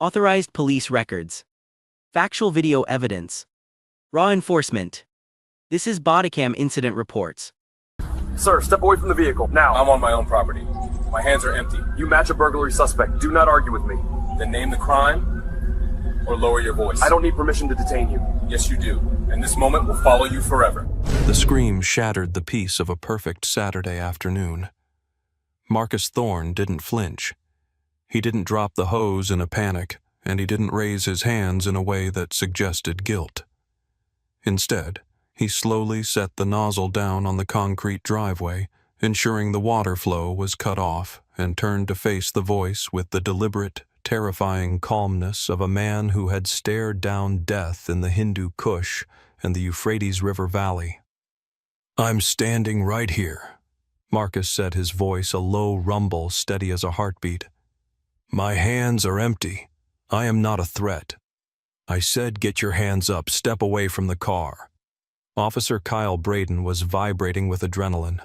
Authorized police records. Factual video evidence. Raw enforcement. This is Bodycam incident reports. Sir, step away from the vehicle, now. I'm on my own property. My hands are empty. You match a burglary suspect. Do not argue with me. Then name the crime, or lower your voice. I don't need permission to detain you. Yes, you do. And this moment will follow you forever. The scream shattered the peace of a perfect Saturday afternoon. Marcus Thorne didn't flinch. He didn't drop the hose in a panic, and he didn't raise his hands in a way that suggested guilt. Instead, he slowly set the nozzle down on the concrete driveway, ensuring the water flow was cut off, and turned to face the voice with the deliberate, terrifying calmness of a man who had stared down death in the Hindu Kush and the Euphrates River Valley. "I'm standing right here," Marcus said, his voice a low rumble steady as a heartbeat. "My hands are empty. I am not a threat. I said get your hands up, step away from the car." Officer Kyle Braden was vibrating with adrenaline.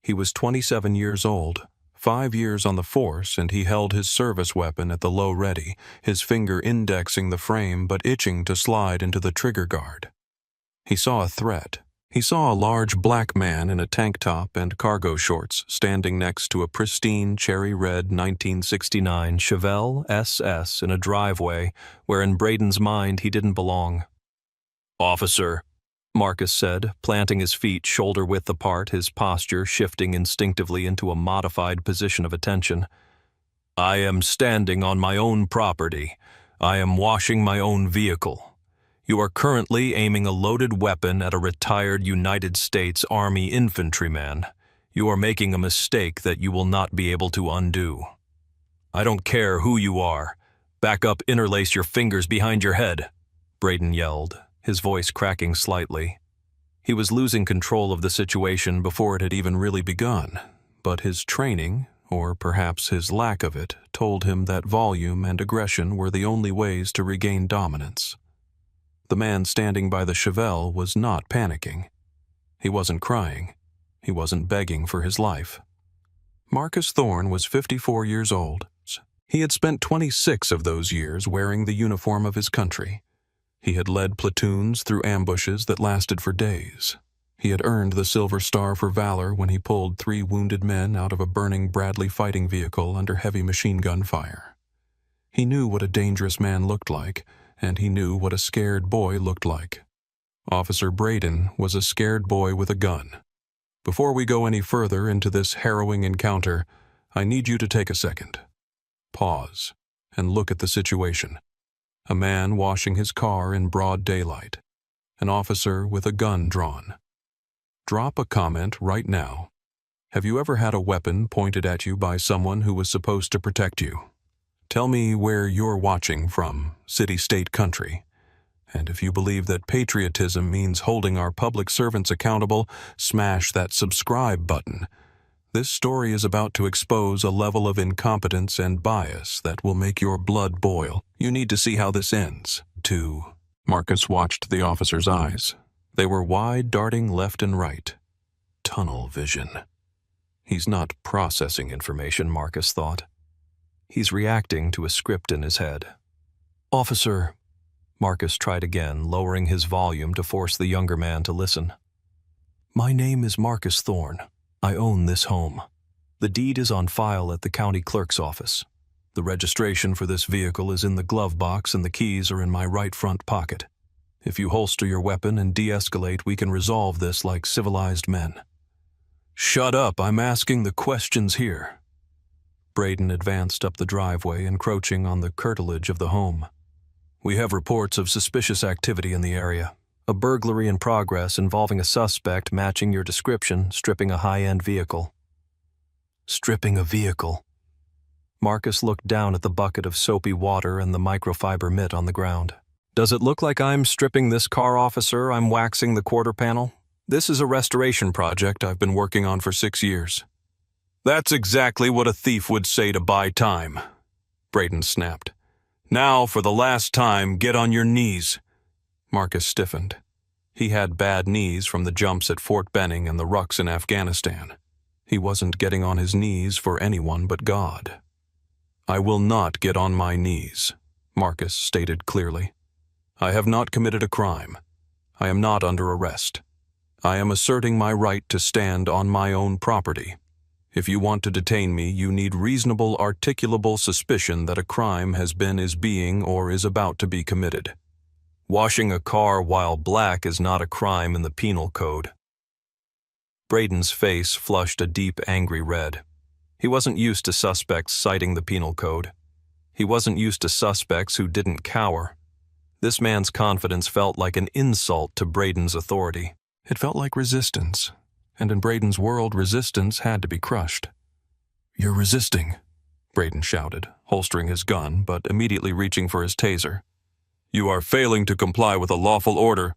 He was 27 years old, 5 years on the force, and he held his service weapon at the low ready, his finger indexing the frame but itching to slide into the trigger guard. He saw a threat. He saw a large black man in a tank top and cargo shorts standing next to a pristine cherry-red 1969 Chevelle SS in a driveway where in Braden's mind he didn't belong. "Officer," Marcus said, planting his feet shoulder-width apart, his posture shifting instinctively into a modified position of attention. "I am standing on my own property. I am washing my own vehicle. You are currently aiming a loaded weapon at a retired United States Army infantryman. You are making a mistake that you will not be able to undo. I don't care who you are. Back up, interlace your fingers behind your head," Braden yelled, his voice cracking slightly. He was losing control of the situation before it had even really begun, but his training, or perhaps his lack of it, told him that volume and aggression were the only ways to regain dominance. The man standing by the Chevelle was not panicking. He wasn't crying. He wasn't begging for his life. Marcus Thorne was 54 years old. He had spent 26 of those years wearing the uniform of his country. He had led platoons through ambushes that lasted for days. He had earned the Silver Star for valor when he pulled 3 wounded men out of a burning Bradley fighting vehicle under heavy machine gun fire. He knew what a dangerous man looked like, and he knew what a scared boy looked like. Officer Braden was a scared boy with a gun. Before we go any further into this harrowing encounter, I need you to take a second. Pause and look at the situation. A man washing his car in broad daylight. An officer with a gun drawn. Drop a comment right now. Have you ever had a weapon pointed at you by someone who was supposed to protect you? Tell me where you're watching from, city, state, country. And if you believe that patriotism means holding our public servants accountable, smash that subscribe button. This story is about to expose a level of incompetence and bias that will make your blood boil. You need to see how this ends. 2. Marcus watched the officer's eyes. They were wide, darting left and right. Tunnel vision. He's not processing information, Marcus thought. He's reacting to a script in his head. "Officer," Marcus tried again, lowering his volume to force the younger man to listen. "My name is Marcus Thorne. I own this home. The deed is on file at the county clerk's office. The registration for this vehicle is in the glove box and the keys are in my right front pocket. If you holster your weapon and de-escalate, we can resolve this like civilized men." "Shut up, I'm asking the questions here." Braden advanced up the driveway, encroaching on the curtilage of the home. "We have reports of suspicious activity in the area. A burglary in progress involving a suspect matching your description, stripping a high-end vehicle." "Stripping a vehicle?" Marcus looked down at the bucket of soapy water and the microfiber mitt on the ground. "Does it look like I'm stripping this car, officer? I'm waxing the quarter panel? This is a restoration project I've been working on for 6 years. "That's exactly what a thief would say to buy time," Braden snapped. "Now, for the last time, get on your knees." Marcus stiffened. He had bad knees from the jumps at Fort Benning and the rucks in Afghanistan. He wasn't getting on his knees for anyone but God. "I will not get on my knees," Marcus stated clearly. "I have not committed a crime. I am not under arrest. I am asserting my right to stand on my own property. If you want to detain me, you need reasonable, articulable suspicion that a crime has been, is being, or is about to be committed. Washing a car while black is not a crime in the penal code." Braden's face flushed a deep, angry red. He wasn't used to suspects citing the penal code. He wasn't used to suspects who didn't cower. This man's confidence felt like an insult to Braden's authority. It felt like resistance, and in Braden's world, resistance had to be crushed. "You're resisting," Braden shouted, holstering his gun, but immediately reaching for his taser. "You are failing to comply with a lawful order.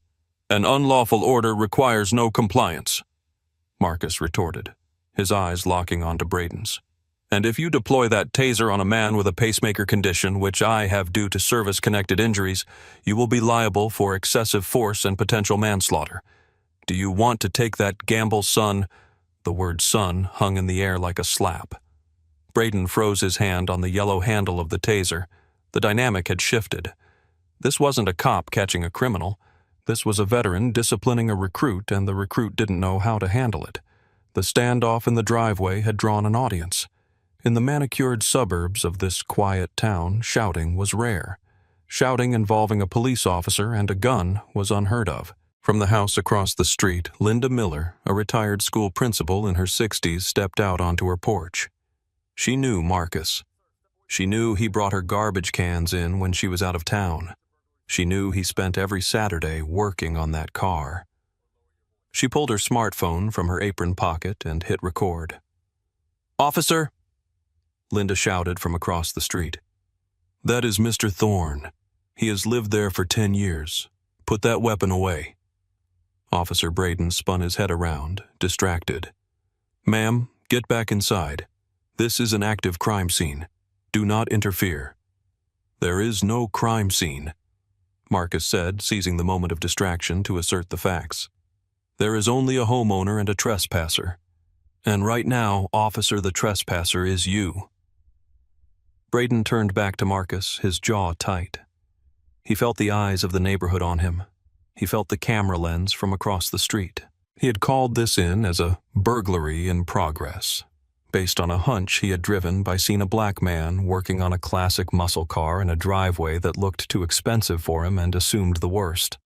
An unlawful order requires no compliance," Marcus retorted, his eyes locking onto Braden's. "And if you deploy that taser on a man with a pacemaker condition, which I have due to service-connected injuries, you will be liable for excessive force and potential manslaughter. Do you want to take that gamble, son?" The word son hung in the air like a slap. Braden froze his hand on the yellow handle of the taser. The dynamic had shifted. This wasn't a cop catching a criminal. This was a veteran disciplining a recruit, and the recruit didn't know how to handle it. The standoff in the driveway had drawn an audience. In the manicured suburbs of this quiet town, shouting was rare. Shouting involving a police officer and a gun was unheard of. From the house across the street, Linda Miller, a retired school principal in her 60s, stepped out onto her porch. She knew Marcus. She knew he brought her garbage cans in when she was out of town. She knew he spent every Saturday working on that car. She pulled her smartphone from her apron pocket and hit record. "Officer!" Linda shouted from across the street. "That is Mr. Thorne. He has lived there for 10 years. Put that weapon away." Officer Braden spun his head around, distracted. "Ma'am, get back inside. This is an active crime scene. Do not interfere." "There is no crime scene," Marcus said, seizing the moment of distraction to assert the facts. "There is only a homeowner and a trespasser. And right now, officer, the trespasser is you." Braden turned back to Marcus, his jaw tight. He felt the eyes of the neighborhood on him. He felt the camera lens from across the street. He had called this in as a burglary in progress, based on a hunch he had driven by seeing a black man working on a classic muscle car in a driveway that looked too expensive for him and assumed the worst.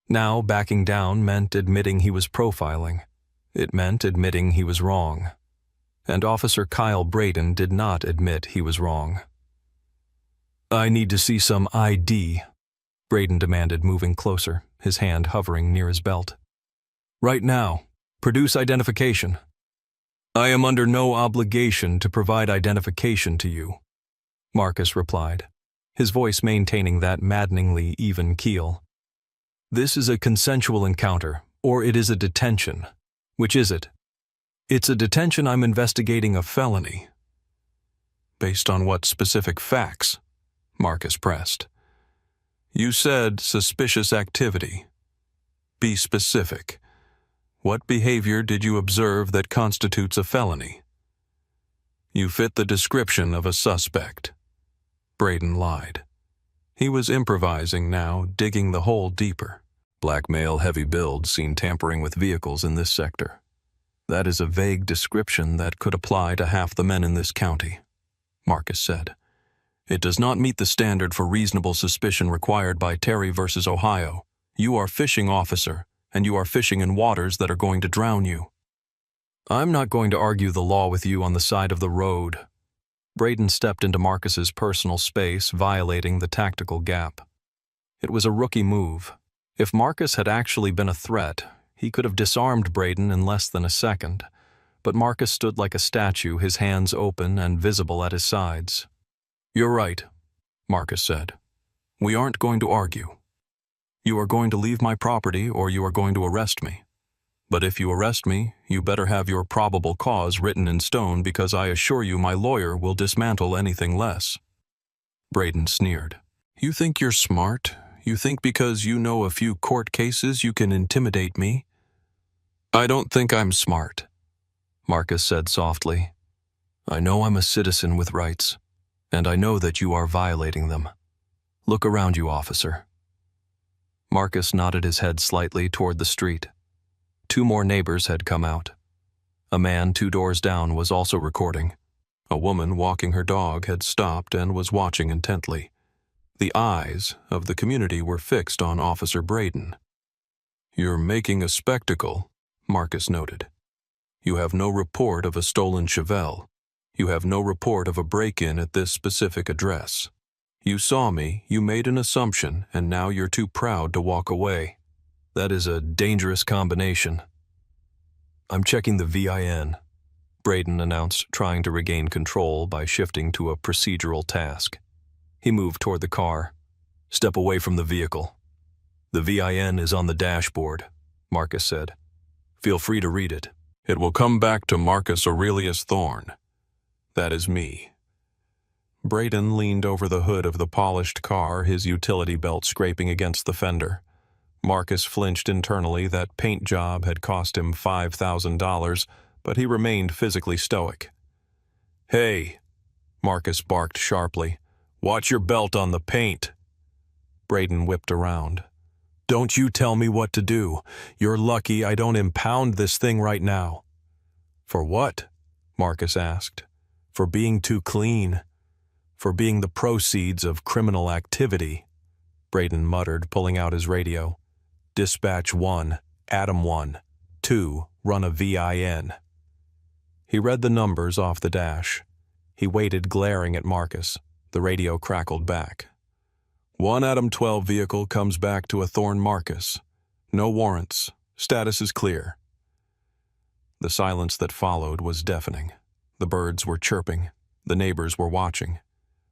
Now, backing down meant admitting he was profiling. It meant admitting he was wrong. And Officer Kyle Braden did not admit he was wrong. "I need to see some ID," Braden demanded, moving closer, his hand hovering near his belt. "Right now. Produce identification." "I am under no obligation to provide identification to you," Marcus replied, his voice maintaining that maddeningly even keel. "This is a consensual encounter, or it is a detention. Which is it?" "It's a detention. I'm investigating a felony." "Based on what specific facts?" Marcus pressed. "You said suspicious activity. Be specific. What behavior did you observe that constitutes a felony?" "You fit the description of a suspect." Braden lied. He was improvising now, digging the hole deeper. "Black male, heavy build, seen tampering with vehicles in this sector. That is a vague description that could apply to half the men in this county," Marcus said. "It does not meet the standard for reasonable suspicion required by Terry versus Ohio. You are fishing, officer, and you are fishing in waters that are going to drown you." "I'm not going to argue the law with you on the side of the road." Braden stepped into Marcus's personal space, violating the tactical gap. It was a rookie move. If Marcus had actually been a threat, he could have disarmed Braden in less than a second, but Marcus stood like a statue, his hands open and visible at his sides. "You're right," Marcus said. "We aren't going to argue. You are going to leave my property or you are going to arrest me. But if you arrest me, you better have your probable cause written in stone, because I assure you my lawyer will dismantle anything less." Braden sneered. "You think you're smart? You think because you know a few court cases you can intimidate me?" "I don't think I'm smart," Marcus said softly. "I know I'm a citizen with rights, and I know that you are violating them. Look around you, officer. Marcus nodded his head slightly toward the street. 2 more neighbors had come out. A man 2 doors down was also recording. A woman walking her dog had stopped and was watching intently. The eyes of the community were fixed on Officer Braden. You're making a spectacle, Marcus noted. You have no report of a stolen Chevelle. You have no report of a break-in at this specific address. You saw me, you made an assumption, and now you're too proud to walk away. That is a dangerous combination. I'm checking the VIN, Braden announced, trying to regain control by shifting to a procedural task. He moved toward the car. Step away from the vehicle. The VIN is on the dashboard, Marcus said. Feel free to read it. It will come back to Marcus Aurelius Thorne. That is me. Braden leaned over the hood of the polished car, his utility belt scraping against the fender. Marcus flinched internally. That paint job had cost him $5,000, but he remained physically stoic. Hey, Marcus barked sharply. Watch your belt on the paint. Braden whipped around. Don't you tell me what to do. You're lucky I don't impound this thing right now. For what? Marcus asked. For being too clean. For being the proceeds of criminal activity, Braden muttered, pulling out his radio. Dispatch 1, Adam 1, 2, run a VIN. He read the numbers off the dash. He waited, glaring at Marcus. The radio crackled back. 1 Adam 12 vehicle comes back to a Thorne Marcus. No warrants. Status is clear. The silence that followed was deafening. The birds were chirping. The neighbors were watching.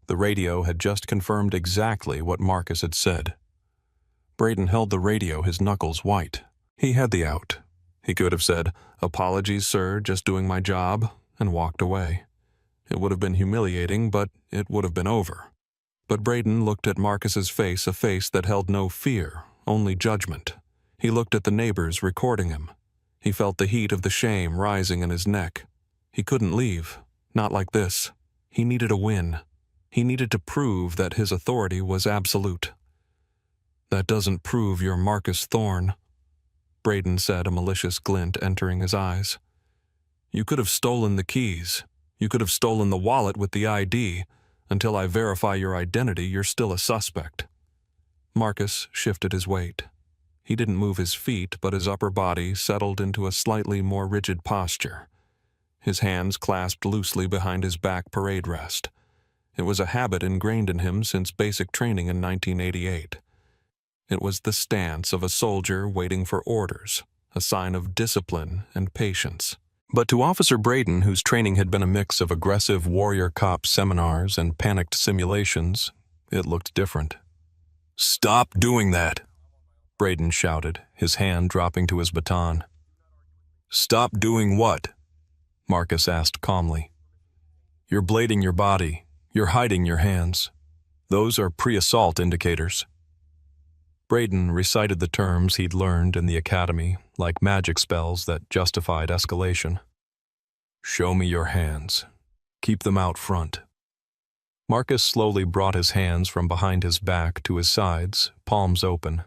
The radio had just confirmed exactly what Marcus had said. Braden held the radio, his knuckles white. He had the out. He could have said, "Apologies, sir, just doing my job," and walked away. It would have been humiliating, but it would have been over. But Braden looked at Marcus's face, a face that held no fear, only judgment. He looked at the neighbors recording him. He felt the heat of the shame rising in his neck. He couldn't leave, not like this. He needed a win. He needed to prove that his authority was absolute. That doesn't prove you're Marcus Thorne, Braden said, a malicious glint entering his eyes. You could have stolen the keys. You could have stolen the wallet with the ID. Until I verify your identity, you're still a suspect. Marcus shifted his weight. He didn't move his feet, but his upper body settled into a slightly more rigid posture. His hands clasped loosely behind his back parade rest. It was a habit ingrained in him since basic training in 1988. It was the stance of a soldier waiting for orders, a sign of discipline and patience. But to Officer Braden, whose training had been a mix of aggressive warrior cop seminars and panicked simulations, it looked different. "Stop doing that," Braden shouted, his hand dropping to his baton. "Stop doing what?" Marcus asked calmly. "You're blading your body. You're hiding your hands. Those are pre-assault indicators." Braden recited the terms he'd learned in the academy, like magic spells that justified escalation. "Show me your hands. Keep them out front." Marcus slowly brought his hands from behind his back to his sides, palms open.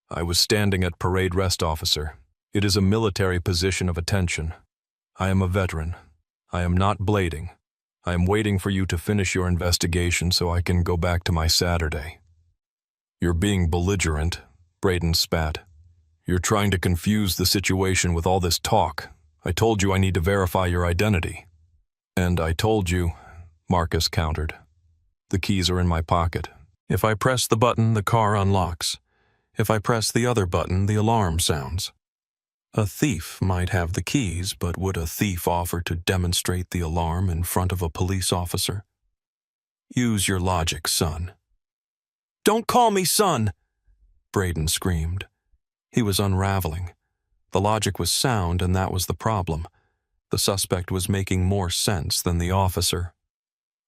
"I was standing at parade rest, officer. It is a military position of attention. I am a veteran. I am not blading. I am waiting for you to finish your investigation so I can go back to my Saturday." "You're being belligerent," Braden spat. "You're trying to confuse the situation with all this talk. I told you I need to verify your identity." "And I told you," Marcus countered. "The keys are in my pocket. If I press the button, the car unlocks. If I press the other button, the alarm sounds. A thief might have the keys, but would a thief offer to demonstrate the alarm in front of a police officer? Use your logic, son." "Don't call me son!" Braden screamed. He was unraveling. The logic was sound, and that was the problem. The suspect was making more sense than the officer.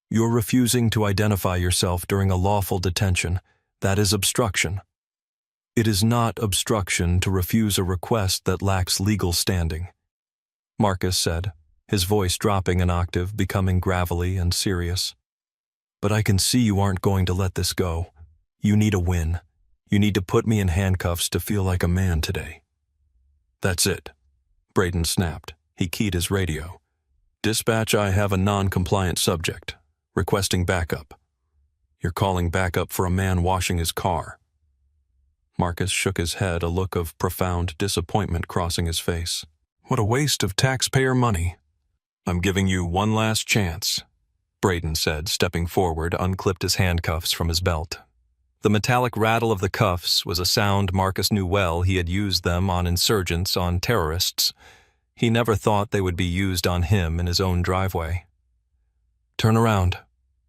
"You're refusing to identify yourself during a lawful detention. That is obstruction." "It is not obstruction to refuse a request that lacks legal standing," Marcus said, his voice dropping an octave, becoming gravelly and serious. "But I can see you aren't going to let this go. You need a win. You need to put me in handcuffs to feel like a man today. That's it. Braden snapped. He keyed his radio. Dispatch, I have a non-compliant subject. Requesting backup. You're calling backup for a man washing his car. Marcus shook his head, a look of profound disappointment crossing his face. What a waste of taxpayer money. I'm giving you one last chance, Braden said, stepping forward, unclipped his handcuffs from his belt. The metallic rattle of the cuffs was a sound Marcus knew well. He had used them on insurgents, on terrorists. He never thought they would be used on him in his own driveway. Turn around.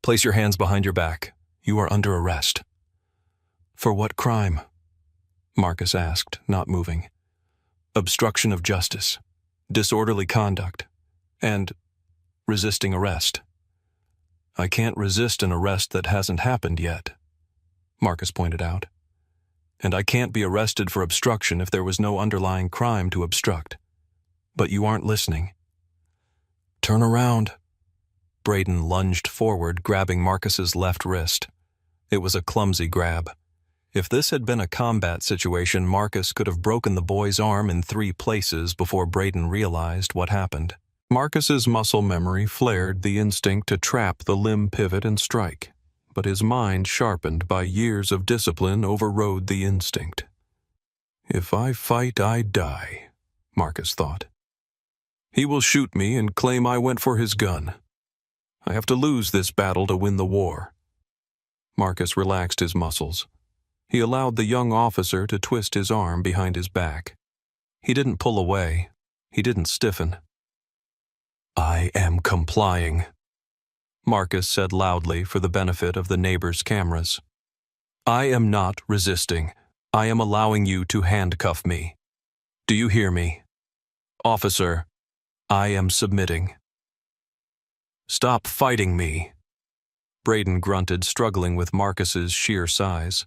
Place your hands behind your back. You are under arrest. For what crime? Marcus asked, not moving. Obstruction of justice, disorderly conduct, and resisting arrest. I can't resist an arrest that hasn't happened yet, Marcus pointed out. And I can't be arrested for obstruction if there was no underlying crime to obstruct. But you aren't listening. Turn around. Braden lunged forward, grabbing Marcus's left wrist. It was a clumsy grab. If this had been a combat situation, Marcus could have broken the boy's arm in 3 places before Braden realized what happened. Marcus's muscle memory flared the instinct to trap the limb pivot and strike, but his mind, sharpened by years of discipline, overrode the instinct. If I fight, I die, Marcus thought. He will shoot me and claim I went for his gun. I have to lose this battle to win the war. Marcus relaxed his muscles. He allowed the young officer to twist his arm behind his back. He didn't pull away. He didn't stiffen. I am complying, Marcus said loudly for the benefit of the neighbors' cameras. I am not resisting. I am allowing you to handcuff me. Do you hear me? Officer, I am submitting. Stop fighting me. Braden grunted, struggling with Marcus's sheer size.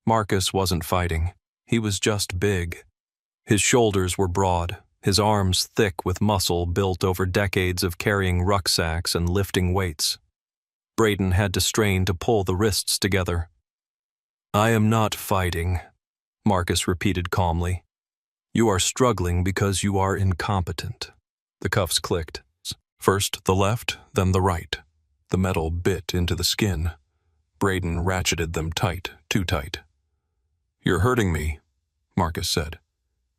Marcus wasn't fighting. He was just big. His shoulders were broad, his arms thick with muscle built over decades of carrying rucksacks and lifting weights. Braden had to strain to pull the wrists together. I am not fighting, Marcus repeated calmly. You are struggling because you are incompetent. The cuffs clicked. First the left, then the right. The metal bit into the skin. Braden ratcheted them tight, too tight. You're hurting me, Marcus said.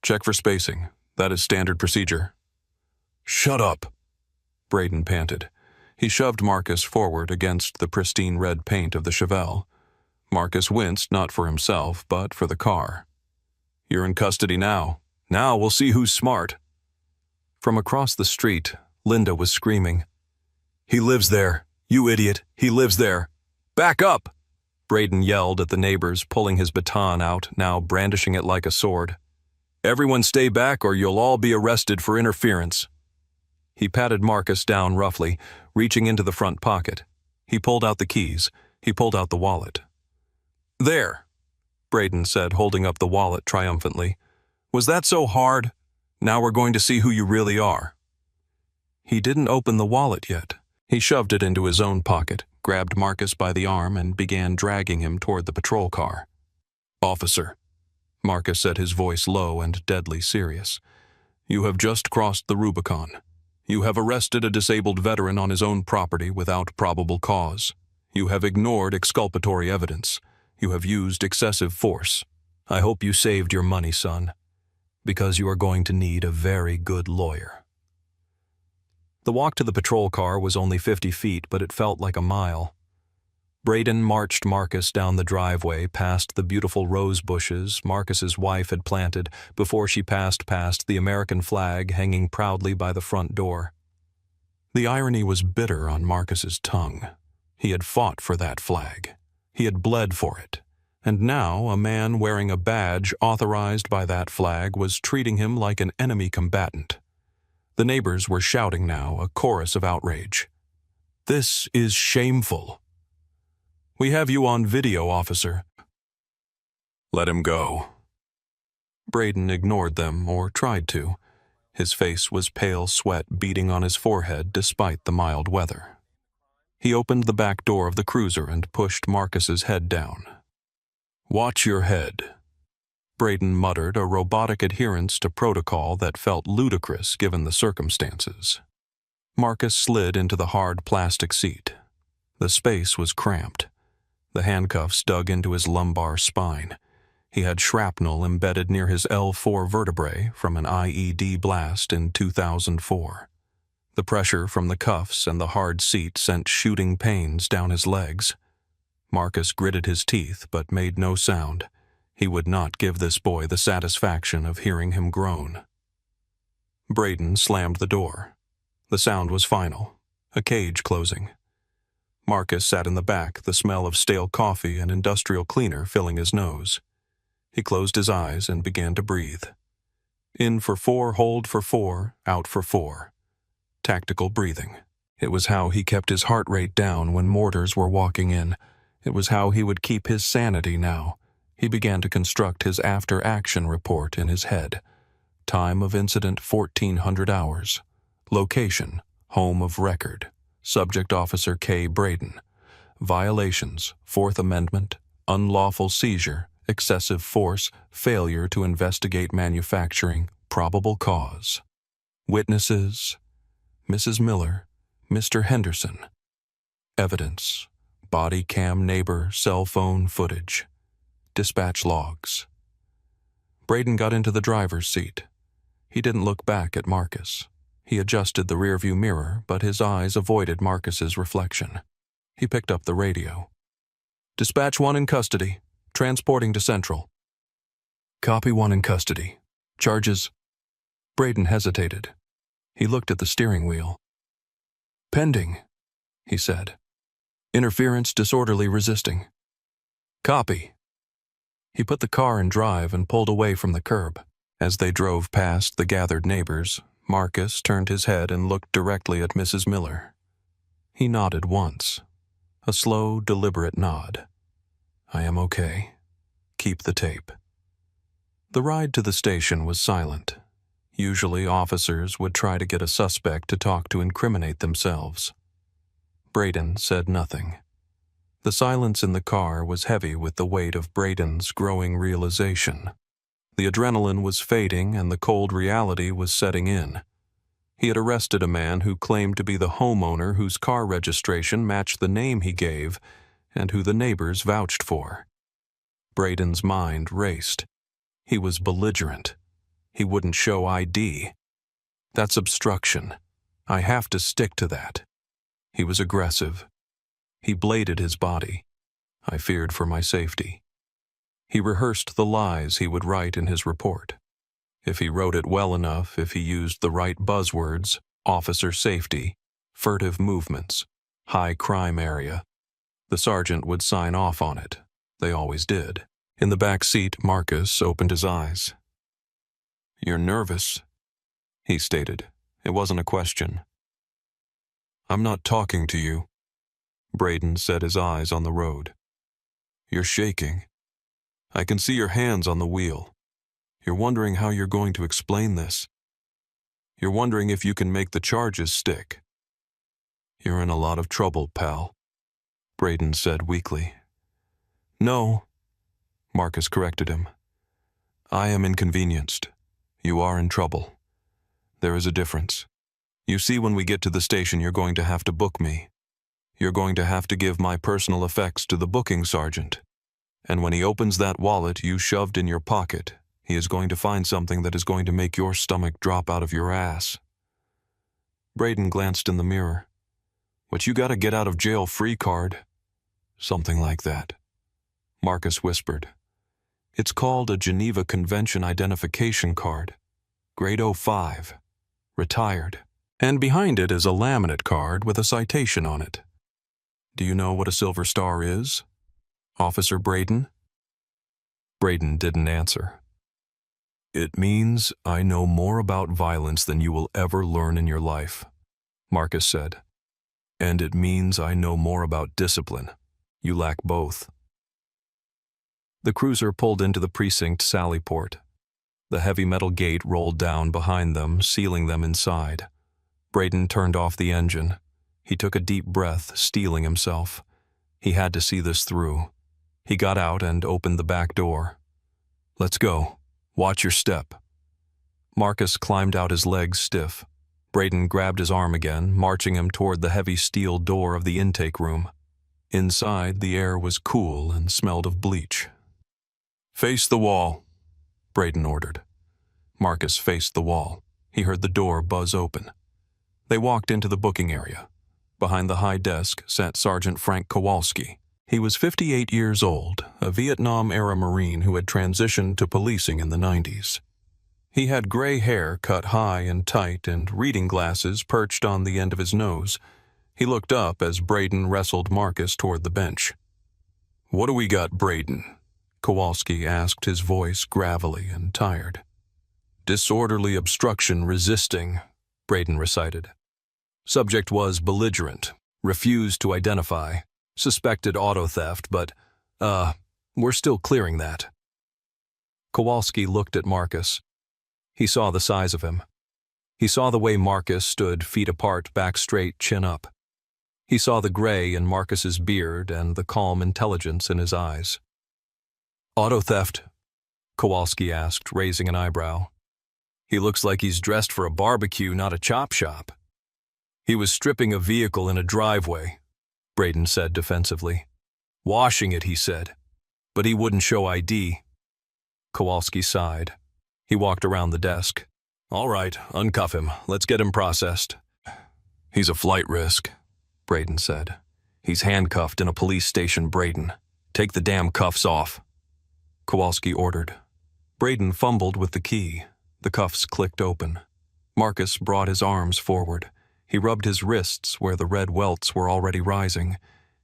Check for spacing. That is standard procedure. Shut up, Braden panted. He shoved Marcus forward against the pristine red paint of the Chevelle. Marcus winced, not for himself, but for the car. You're in custody now. Now we'll see who's smart. From across the street, Linda was screaming. He lives there. You idiot. He lives there. Back up! Braden yelled at the neighbors, pulling his baton out, now brandishing it like a sword. Everyone stay back or you'll all be arrested for interference. He patted Marcus down roughly, reaching into the front pocket. He pulled out the keys. He pulled out the wallet. There, Braden said, holding up the wallet triumphantly. Was that so hard? Now we're going to see who you really are. He didn't open the wallet yet. He shoved it into his own pocket, grabbed Marcus by the arm, and began dragging him toward the patrol car. Officer, Marcus said, his voice low and deadly serious. You have just crossed the Rubicon. You have arrested a disabled veteran on his own property without probable cause. You have ignored exculpatory evidence. You have used excessive force. I hope you saved your money, son, because you are going to need a very good lawyer. The walk to the patrol car was only 50 feet, but it felt like a mile. Braden marched Marcus down the driveway past the beautiful rose bushes Marcus's wife had planted before she passed past the American flag hanging proudly by the front door. The irony was bitter on Marcus's tongue. He had fought for that flag. He had bled for it. And now a man wearing a badge authorized by that flag was treating him like an enemy combatant. The neighbors were shouting now, a chorus of outrage. This is shameful. We have you on video, officer. Let him go. Braden ignored them, or tried to. His face was pale sweat beading on his forehead despite the mild weather. He opened the back door of the cruiser and pushed Marcus's head down. "Watch your head." Braden muttered a robotic adherence to protocol that felt ludicrous given the circumstances. Marcus slid into the hard plastic seat. The space was cramped. The handcuffs dug into his lumbar spine. He had shrapnel embedded near his L4 vertebrae from an IED blast in 2004. The pressure from the cuffs and the hard seat sent shooting pains down his legs. Marcus gritted his teeth but made no sound. He would not give this boy the satisfaction of hearing him groan. Braden slammed the door. The sound was final, a cage closing. Marcus sat in the back, the smell of stale coffee and industrial cleaner filling his nose. He closed his eyes and began to breathe. In for 4, hold for 4, out for 4. Tactical breathing. It was how he kept his heart rate down when mortars were walking in. It was how he would keep his sanity now. He began to construct his after-action report in his head. Time of incident 1400 hours. Location, home of record. Subject Officer K. Braden. Violations, 4th Amendment, unlawful seizure, excessive force, failure to investigate manufacturing, probable cause. Witnesses, Mrs. Miller, Mr. Henderson. Evidence, body cam neighbor, cell phone footage. Dispatch logs. Braden got into the driver's seat. He didn't look back at Marcus. He adjusted the rearview mirror, but his eyes avoided Marcus's reflection. He picked up the radio. "Dispatch 1 in custody. Transporting to Central." "Copy 1 in custody. Charges?" Braden hesitated. He looked at the steering wheel. "Pending," he said. "Interference, disorderly resisting." "Copy." He put the car in drive and pulled away from the curb. As they drove past the gathered neighbors, Marcus turned his head and looked directly at Mrs. Miller. He nodded once. A slow, deliberate nod. "I am okay. Keep the tape." The ride to the station was silent. Usually officers would try to get a suspect to talk to incriminate themselves. Braden said nothing. The silence in the car was heavy with the weight of Braden's growing realization. The adrenaline was fading and the cold reality was setting in. He had arrested a man who claimed to be the homeowner whose car registration matched the name he gave and who the neighbors vouched for. Braden's mind raced. He was belligerent. He wouldn't show ID. That's obstruction. I have to stick to that. He was aggressive. He bladed his body. I feared for my safety. He rehearsed the lies he would write in his report. If he wrote it well enough, if he used the right buzzwords, officer safety, furtive movements, high crime area, the sergeant would sign off on it. They always did. In the back seat, Marcus opened his eyes. "You're nervous," he stated. It wasn't a question. "I'm not talking to you." Braden set his eyes on the road. "You're shaking. I can see your hands on the wheel. You're wondering how you're going to explain this. You're wondering if you can make the charges stick. You're in a lot of trouble, pal," Braden said weakly. "No," Marcus corrected him. "I am inconvenienced. You are in trouble. There is a difference. You see, when we get to the station, you're going to have to book me. You're going to have to give my personal effects to the booking sergeant. And when he opens that wallet you shoved in your pocket, he is going to find something that is going to make your stomach drop out of your ass." Braden glanced in the mirror. "What you got a get out of jail free card?" "Something like that," Marcus whispered. "It's called a Geneva Convention Identification Card. Grade 05. Retired. And behind it is a laminate card with a citation on it. Do you know what a Silver Star is, Officer Braden?" Braden didn't answer. "It means I know more about violence than you will ever learn in your life," Marcus said. "And it means I know more about discipline. You lack both." The cruiser pulled into the precinct sally port. The heavy metal gate rolled down behind them, sealing them inside. Braden turned off the engine. He took a deep breath, steeling himself. He had to see this through. He got out and opened the back door. "Let's go. Watch your step." Marcus climbed out, his legs stiff. Braden grabbed his arm again, marching him toward the heavy steel door of the intake room. Inside, the air was cool and smelled of bleach. "Face the wall," Braden ordered. Marcus faced the wall. He heard the door buzz open. They walked into the booking area. Behind the high desk sat Sergeant Frank Kowalski. He was 58 years old, a Vietnam-era Marine who had transitioned to policing in the 90s. He had gray hair cut high and tight and reading glasses perched on the end of his nose. He looked up as Braden wrestled Marcus toward the bench. "What do we got, Braden?" Kowalski asked, his voice gravelly and tired. "Disorderly obstruction resisting," Braden recited. Subject was belligerent, refused to identify, suspected auto theft, but, we're still clearing that. Kowalski looked at Marcus. He saw the size of him. He saw the way Marcus stood, feet apart, back straight, chin up. He saw the gray in Marcus's beard and the calm intelligence in his eyes. "Auto theft?" Kowalski asked, raising an eyebrow. "He looks like he's dressed for a barbecue, not a chop shop." "He was stripping a vehicle in a driveway," Braden said defensively. "Washing it, he said. But he wouldn't show ID." Kowalski sighed. He walked around the desk. "All right, uncuff him. Let's get him processed." "He's a flight risk," Braden said. "He's handcuffed in a police station, Braden. Take the damn cuffs off." Kowalski ordered. Braden fumbled with the key. The cuffs clicked open. Marcus brought his arms forward. He rubbed his wrists where the red welts were already rising.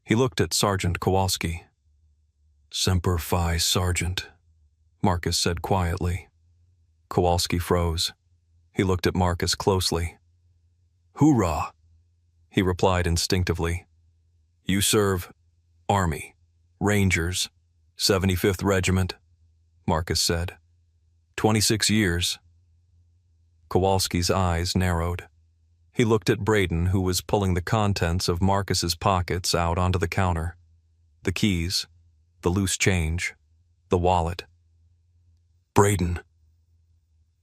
He looked at Sergeant Kowalski. "Semper Fi, Sergeant," Marcus said quietly. Kowalski froze. He looked at Marcus closely. "Hoorah," he replied instinctively. "You serve Army, Rangers, 75th Regiment," Marcus said. 26 years. Kowalski's eyes narrowed. He looked at Braden, who was pulling the contents of Marcus's pockets out onto the counter. The keys, the loose change, the wallet. "Braden,"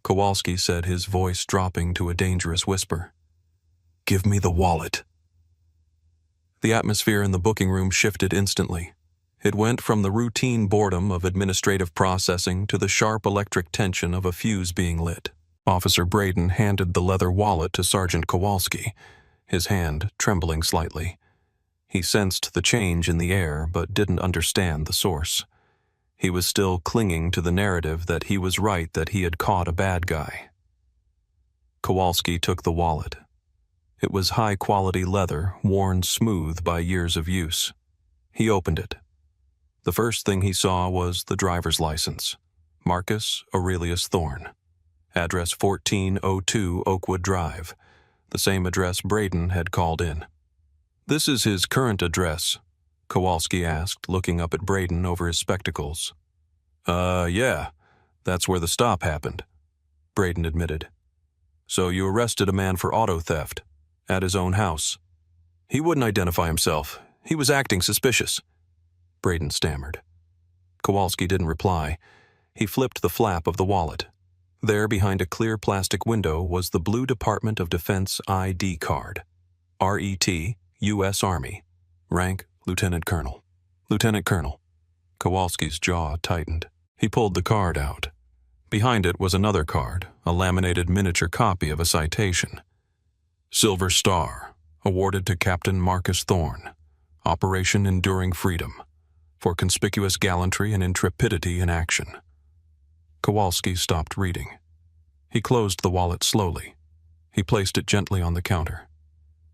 Kowalski said, his voice dropping to a dangerous whisper. "Give me the wallet." The atmosphere in the booking room shifted instantly. It went from the routine boredom of administrative processing to the sharp electric tension of a fuse being lit. Officer Braden handed the leather wallet to Sergeant Kowalski, his hand trembling slightly. He sensed the change in the air, but didn't understand the source. He was still clinging to the narrative that he was right, that he had caught a bad guy. Kowalski took the wallet. It was high-quality leather, worn smooth by years of use. He opened it. The first thing he saw was the driver's license. Marcus Aurelius Thorne. Address 1402 Oakwood Drive, the same address Braden had called in. "This is his current address?" Kowalski asked, looking up at Braden over his spectacles. Yeah, that's where the stop happened," Braden admitted. "So you arrested a man for auto theft, at his own house?" "He wouldn't identify himself. He was acting suspicious," Braden stammered. Kowalski didn't reply. He flipped the flap of the wallet. There, behind a clear plastic window, was the blue Department of Defense ID card. RET, U.S. Army. Rank, Lieutenant Colonel. Lieutenant Colonel. Kowalski's jaw tightened. He pulled the card out. Behind it was another card, a laminated miniature copy of a citation. Silver Star, awarded to Captain Marcus Thorne. Operation Enduring Freedom. For conspicuous gallantry and intrepidity in action. Kowalski stopped reading. He closed the wallet slowly. He placed it gently on the counter.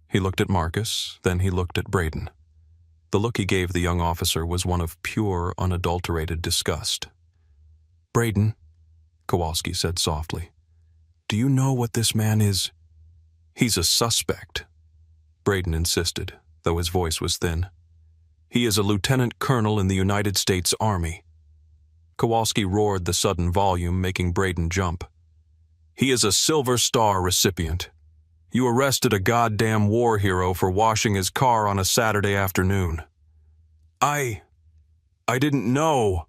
He looked at Marcus, then he looked at Braden. The look he gave the young officer was one of pure, unadulterated disgust. "Braden," Kowalski said softly, "do you know what this man is?" "He's a suspect," Braden insisted, though his voice was thin. "He is a lieutenant colonel in the United States Army." Kowalski roared the sudden volume, making Braden jump. "He is a Silver Star recipient. You arrested a goddamn war hero for washing his car on a Saturday afternoon." I I didn't know,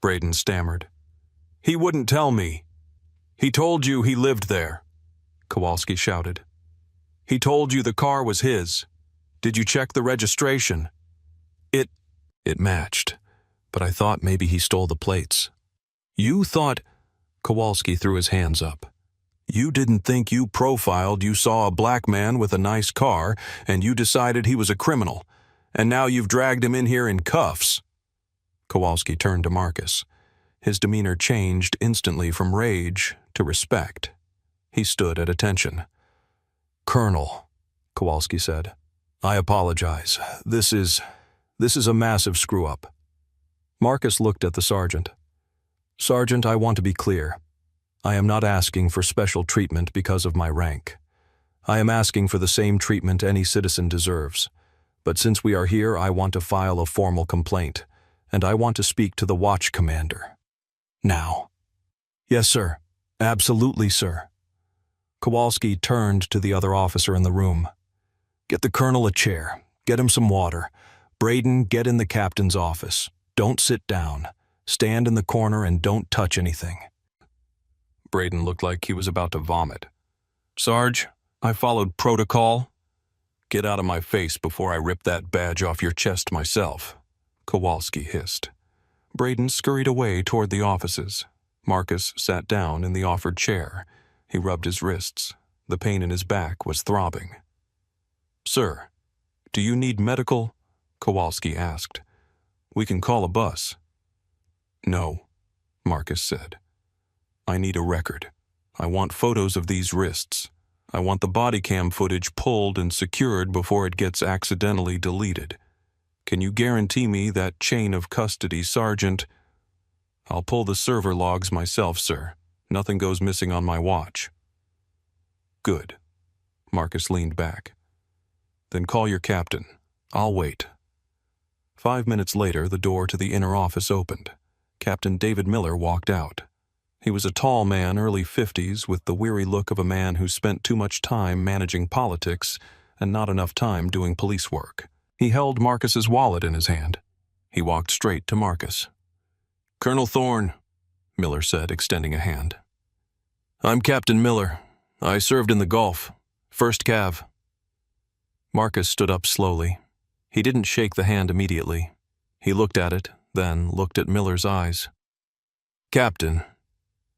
Braden stammered. He wouldn't tell me. He told you he lived there, Kowalski shouted. He told you the car was his. Did you check the registration? It matched, but I thought maybe he stole the plates. You thought, Kowalski threw his hands up. You didn't think you profiled, you saw a black man with a nice car, and you decided he was a criminal, and now you've dragged him in here in cuffs. Kowalski turned to Marcus. His demeanor changed instantly from rage to respect. He stood at attention. Colonel, Kowalski said, I apologize. This is a massive screw-up. Marcus looked at the sergeant. Sergeant, I want to be clear. I am not asking for special treatment because of my rank. I am asking for the same treatment any citizen deserves. But since we are here, I want to file a formal complaint, and I want to speak to the watch commander. Now. Yes, sir. Absolutely, sir. Kowalski turned to the other officer in the room. Get the colonel a chair. Get him some water. Braden, get in the captain's office. Don't sit down. Stand in the corner and don't touch anything. Braden looked like he was about to vomit. Sarge, I followed protocol. Get out of my face before I rip that badge off your chest myself, Kowalski hissed. Braden scurried away toward the offices. Marcus sat down in the offered chair. He rubbed his wrists. The pain in his back was throbbing. Sir, do you need medical? Kowalski asked. We can call a bus. No, Marcus said. I need a record. I want photos of these wrists. I want the body cam footage pulled and secured before it gets accidentally deleted. Can you guarantee me that chain of custody, Sergeant? I'll pull the server logs myself, sir. Nothing goes missing on my watch. Good. Marcus leaned back. Then call your captain. I'll wait. 5 minutes later, the door to the inner office opened. Captain David Miller walked out. He was a tall man, early 50s, with the weary look of a man who spent too much time managing politics and not enough time doing police work. He held Marcus's wallet in his hand. He walked straight to Marcus. Colonel Thorne, Miller said, extending a hand. I'm Captain Miller. I served in the Gulf. 1st Cav. Marcus stood up slowly. He didn't shake the hand immediately. He looked at it, then looked at Miller's eyes. Captain,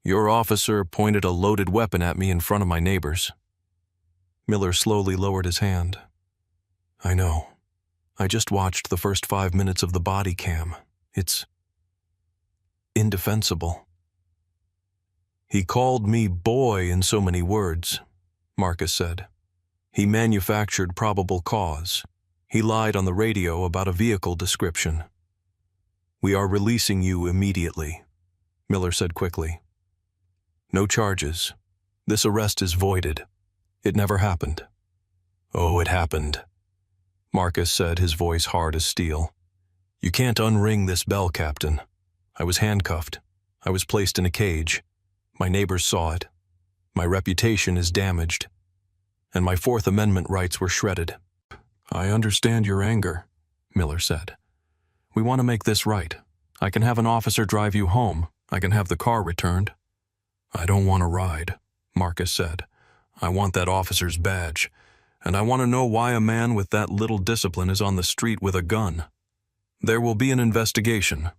your officer pointed a loaded weapon at me in front of my neighbors. Miller slowly lowered his hand. I know. I just watched the first 5 minutes of the body cam. It's indefensible. He called me boy in so many words, Marcus said. He manufactured probable cause. He lied on the radio about a vehicle description. We are releasing you immediately, Miller said quickly. No charges. This arrest is voided. It never happened. Oh, it happened, Marcus said, his voice hard as steel. You can't unring this bell, Captain. I was handcuffed. I was placed in a cage. My neighbors saw it. My reputation is damaged. And my Fourth Amendment rights were shredded. I understand your anger, Miller said. We want to make this right. I can have an officer drive you home. I can have the car returned. I don't want to ride, Marcus said. I want that officer's badge, and I want to know why a man with that little discipline is on the street with a gun. There will be an investigation,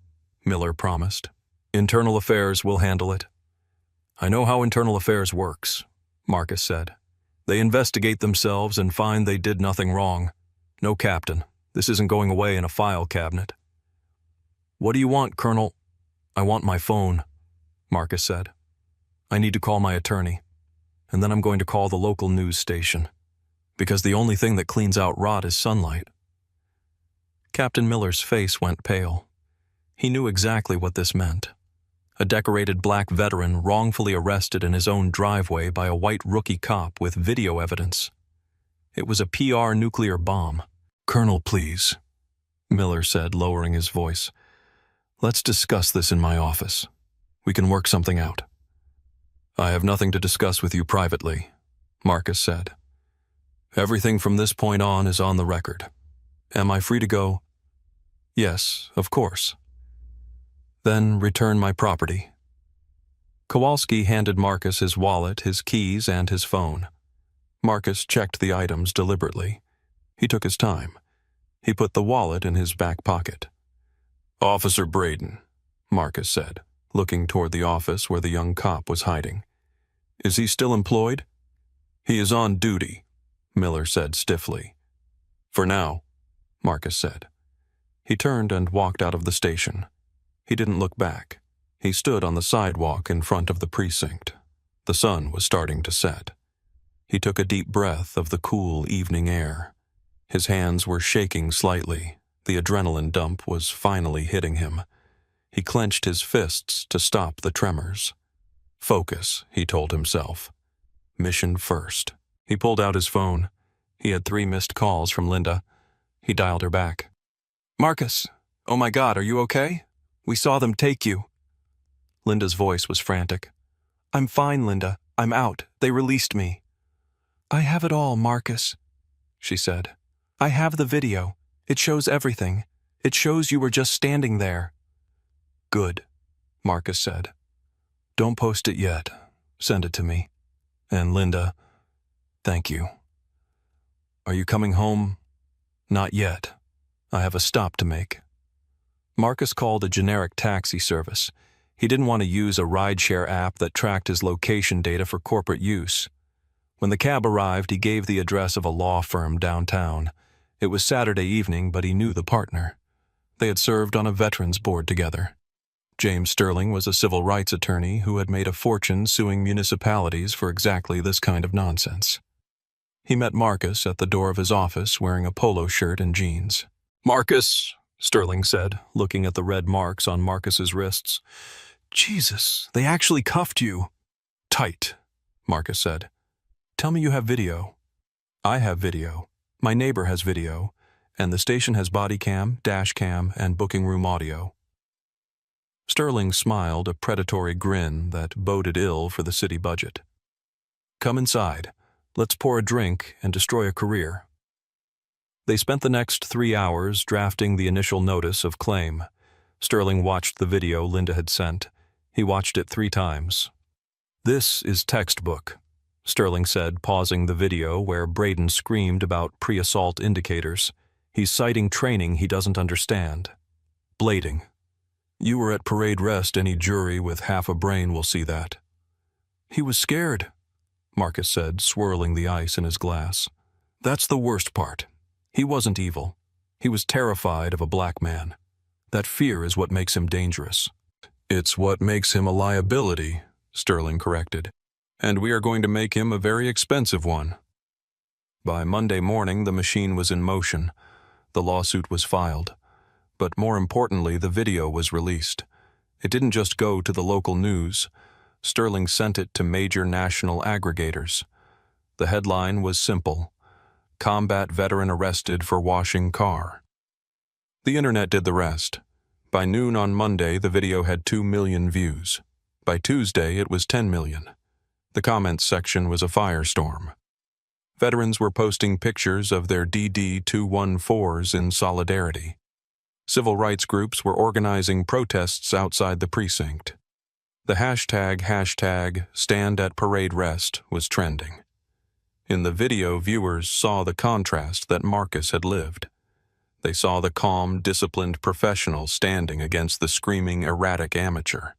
Miller promised. Internal Affairs will handle it. I know how Internal Affairs works, Marcus said. They investigate themselves and find they did nothing wrong. No, Captain, this isn't going away in a file cabinet. What do you want, Colonel? I want my phone, Marcus said. I need to call my attorney, and then I'm going to call the local news station, because the only thing that cleans out rot is sunlight. Captain Miller's face went pale. He knew exactly what this meant. A decorated black veteran wrongfully arrested in his own driveway by a white rookie cop with video evidence. It was a PR nuclear bomb. Colonel, please, Miller said, lowering his voice. Let's discuss this in my office. We can work something out. I have nothing to discuss with you privately, Marcus said. Everything from this point on is on the record. Am I free to go? Yes, of course, Then return my property. Kowalski handed Marcus his wallet, his keys, and his phone. Marcus checked the items deliberately. He took his time. He put the wallet in his back pocket. "Officer Braden," Marcus said, looking toward the office where the young cop was hiding. "Is he still employed?" "He is on duty," Miller said stiffly. "For now," Marcus said. He turned and walked out of the station. He didn't look back. He stood on the sidewalk in front of the precinct. The sun was starting to set. He took a deep breath of the cool evening air. His hands were shaking slightly. The adrenaline dump was finally hitting him. He clenched his fists to stop the tremors. Focus, he told himself. Mission first. He pulled out his phone. He had 3 missed calls from Linda. He dialed her back. "Marcus, oh my God, are you okay? We saw them take you." Linda's voice was frantic. "I'm fine, Linda. I'm out. They released me." "I have it all, Marcus," she said. "I have the video. It shows everything. It shows you were just standing there." "Good," Marcus said. "Don't post it yet. Send it to me. And Linda, thank you." "Are you coming home?" "Not yet. I have a stop to make." Marcus called a generic taxi service. He didn't want to use a rideshare app that tracked his location data for corporate use. When the cab arrived, he gave the address of a law firm downtown. It was Saturday evening, but he knew the partner. They had served on a veterans board together. James Sterling was a civil rights attorney who had made a fortune suing municipalities for exactly this kind of nonsense. He met Marcus at the door of his office wearing a polo shirt and jeans. "Marcus," Sterling said, looking at the red marks on Marcus's wrists. "Jesus, they actually cuffed you." "Tight," Marcus said. "Tell me you have video." "I have video. My neighbor has video. And the station has body cam, dash cam, and booking room audio." Sterling smiled a predatory grin that boded ill for the city budget. "Come inside. Let's pour a drink and destroy a career." They spent the next 3 hours drafting the initial notice of claim. Sterling watched the video Linda had sent. He watched it 3 times. "This is textbook," Sterling said, pausing the video where Braden screamed about pre-assault indicators. "He's citing training he doesn't understand. Blading. You were at parade rest. Any jury with half a brain will see that." "He was scared," Marcus said, swirling the ice in his glass. "That's the worst part. He wasn't evil. He was terrified of a black man. That fear is what makes him dangerous." "It's what makes him a liability," Sterling corrected. "And we are going to make him a very expensive one." By Monday morning, the machine was in motion. The lawsuit was filed. But more importantly, the video was released. It didn't just go to the local news. Sterling sent it to major national aggregators. The headline was simple: "Combat veteran arrested for washing car." The internet did the rest. By noon on Monday, the video had 2 million views. By Tuesday, it was 10 million. The comments section was a firestorm. Veterans were posting pictures of their DD-214s in solidarity. Civil rights groups were organizing protests outside the precinct. The hashtag Stand at Parade Rest was trending. In the video, viewers saw the contrast that Marcus had lived. They saw the calm, disciplined professional standing against the screaming, erratic amateur.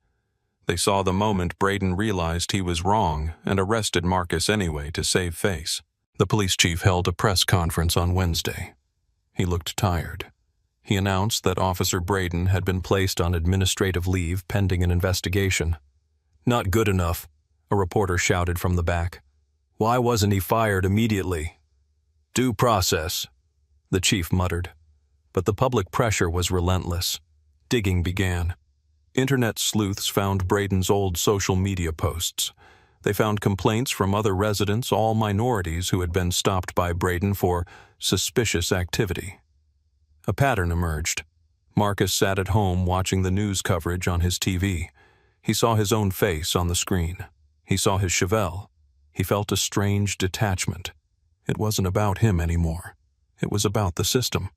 They saw the moment Braden realized he was wrong and arrested Marcus anyway to save face. The police chief held a press conference on Wednesday. He looked tired. He announced that Officer Braden had been placed on administrative leave pending an investigation. "Not good enough," a reporter shouted from the back. "Why wasn't he fired immediately?" "Due process," the chief muttered. But the public pressure was relentless. Digging began. Internet sleuths found Braden's old social media posts. They found complaints from other residents, all minorities, who had been stopped by Braden for suspicious activity. A pattern emerged. Marcus sat at home watching the news coverage on his TV. He saw his own face on the screen. He saw his Chevelle. He felt a strange detachment. It wasn't about him anymore. It was about the system.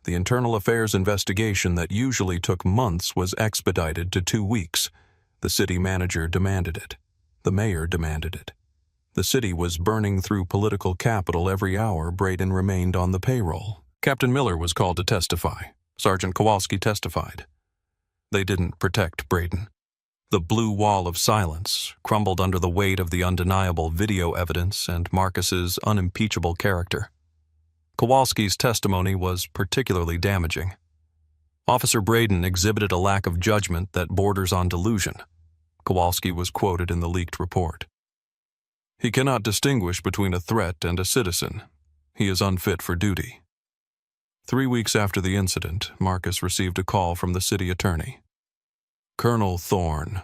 The internal affairs investigation that usually took months was expedited to 2 weeks. The city manager demanded it. The mayor demanded it. The city was burning through political capital every hour Braden remained on the payroll. Captain Miller was called to testify. Sergeant Kowalski testified. They didn't protect Braden. The blue wall of silence crumbled under the weight of the undeniable video evidence and Marcus's unimpeachable character. Kowalski's testimony was particularly damaging. Officer Braden exhibited a lack of judgment that borders on delusion. Kowalski was quoted in the leaked report. He cannot distinguish between a threat and a citizen. He is unfit for duty. 3 weeks after the incident, Marcus received a call from the city attorney. Colonel Thorne,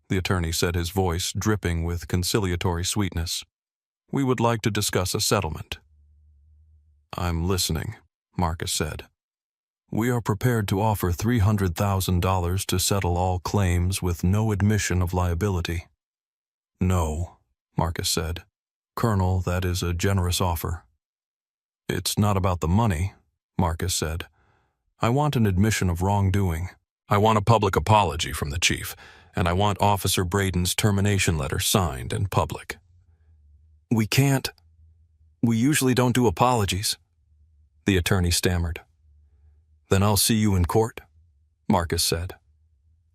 the attorney said, his voice dripping with conciliatory sweetness. We would like to discuss a settlement. I'm listening, Marcus said. We are prepared to offer $300,000 to settle all claims with no admission of liability. No, Marcus said. Colonel, that is a generous offer. It's not about the money, Marcus said. I want an admission of wrongdoing. I want a public apology from the chief, and I want Officer Braden's termination letter signed in public. We can't. We usually don't do apologies, the attorney stammered. Then I'll see you in court, Marcus said.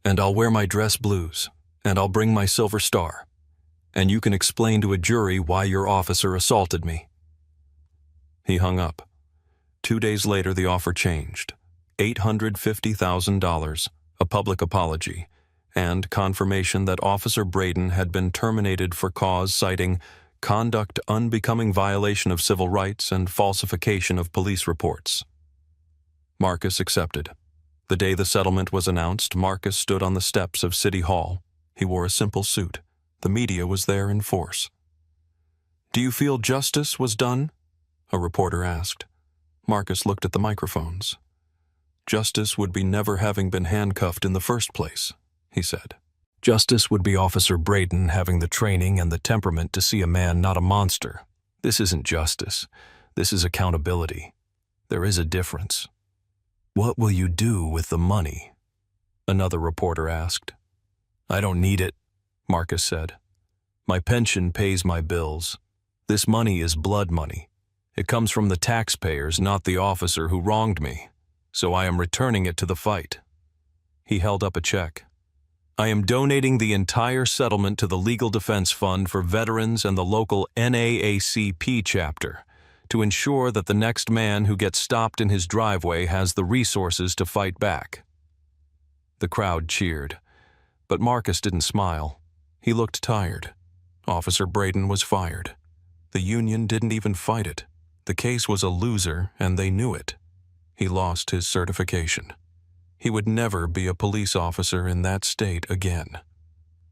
And I'll wear my dress blues, and I'll bring my silver star, and you can explain to a jury why your officer assaulted me. He hung up. 2 days later, the offer changed. $850,000, a public apology, and confirmation that Officer Braden had been terminated for cause citing conduct unbecoming violation of civil rights and falsification of police reports. Marcus accepted. The day the settlement was announced, Marcus stood on the steps of City Hall. He wore a simple suit. The media was there in force. Do you feel justice was done? A reporter asked. Marcus looked at the microphones. Justice would be never having been handcuffed in the first place, he said. Justice would be Officer Braden having the training and the temperament to see a man, not a monster. This isn't justice. This is accountability. There is a difference. What will you do with the money? Another reporter asked. I don't need it, Marcus said. My pension pays my bills. This money is blood money. It comes from the taxpayers, not the officer who wronged me. So I am returning it to the fight. He held up a check. I am donating the entire settlement to the Legal Defense Fund for veterans and the local NAACP chapter to ensure that the next man who gets stopped in his driveway has the resources to fight back. The crowd cheered, but Marcus didn't smile. He looked tired. Officer Braden was fired. The union didn't even fight it. The case was a loser, and they knew it. He lost his certification. He would never be a police officer in that state again.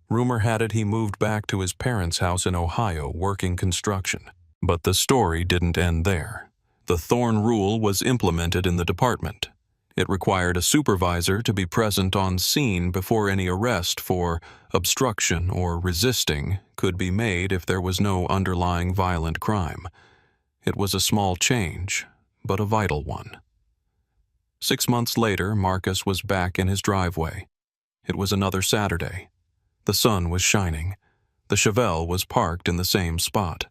Rumor had it he moved back to his parents' house in Ohio working construction. But the story didn't end there. The Thorne rule was implemented in the department. It required a supervisor to be present on scene before any arrest for obstruction or resisting could be made if there was no underlying violent crime. It was a small change, but a vital one. 6 months later, Marcus was back in his driveway. It was another Saturday. The sun was shining. The Chevelle was parked in the same spot.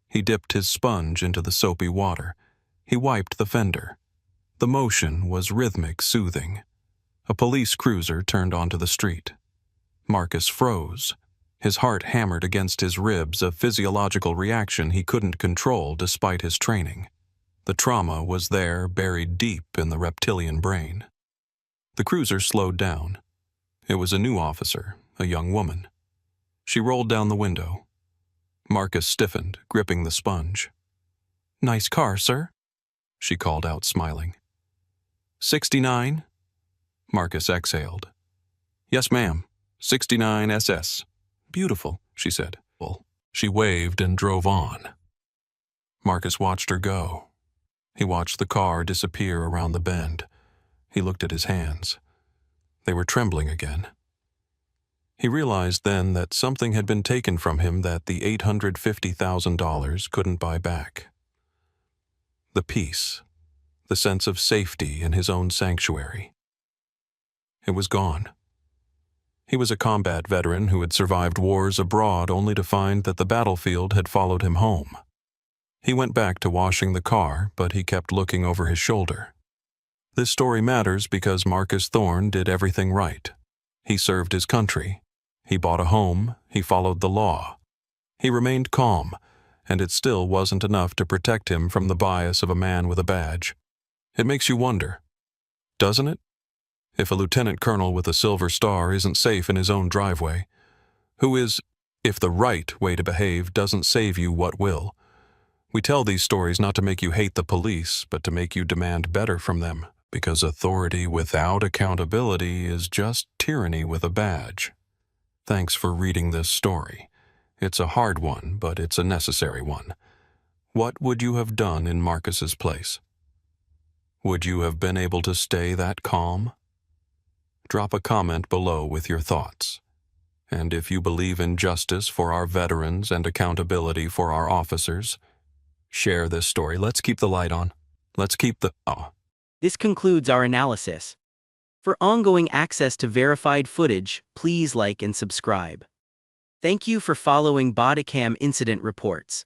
He dipped his sponge into the soapy water. He wiped the fender. The motion was rhythmic, soothing. A police cruiser turned onto the street. Marcus froze. His heart hammered against his ribs, a physiological reaction he couldn't control despite his training. The trauma was there, buried deep in the reptilian brain. The cruiser slowed down. It was a new officer, a young woman. She rolled down the window. Marcus stiffened, gripping the sponge. Nice car, sir, she called out, smiling. 69? Marcus exhaled. Yes, ma'am. 69 SS. Beautiful, she said. She waved and drove on. Marcus watched her go. He watched the car disappear around the bend. He looked at his hands. They were trembling again. He realized then that something had been taken from him that the $850,000 couldn't buy back. The peace, the sense of safety in his own sanctuary. It was gone. He was a combat veteran who had survived wars abroad only to find that the battlefield had followed him home. He went back to washing the car, but he kept looking over his shoulder. This story matters because Marcus Thorne did everything right. He served his country. He bought a home. He followed the law. He remained calm, and it still wasn't enough to protect him from the bias of a man with a badge. It makes you wonder, doesn't it? If a lieutenant colonel with a silver star isn't safe in his own driveway, who is, if the right way to behave doesn't save you, what will? We tell these stories not to make you hate the police, but to make you demand better from them, because authority without accountability is just tyranny with a badge. Thanks for reading this story. It's a hard one, but it's a necessary one. What would you have done in Marcus's place? Would you have been able to stay that calm? Drop a comment below with your thoughts. And if you believe in justice for our veterans and accountability for our officers, share this story. Let's keep the light on. Let's keep the... This concludes our analysis. For ongoing access to verified footage, please like and subscribe. Thank you for following Bodycam Incident Reports.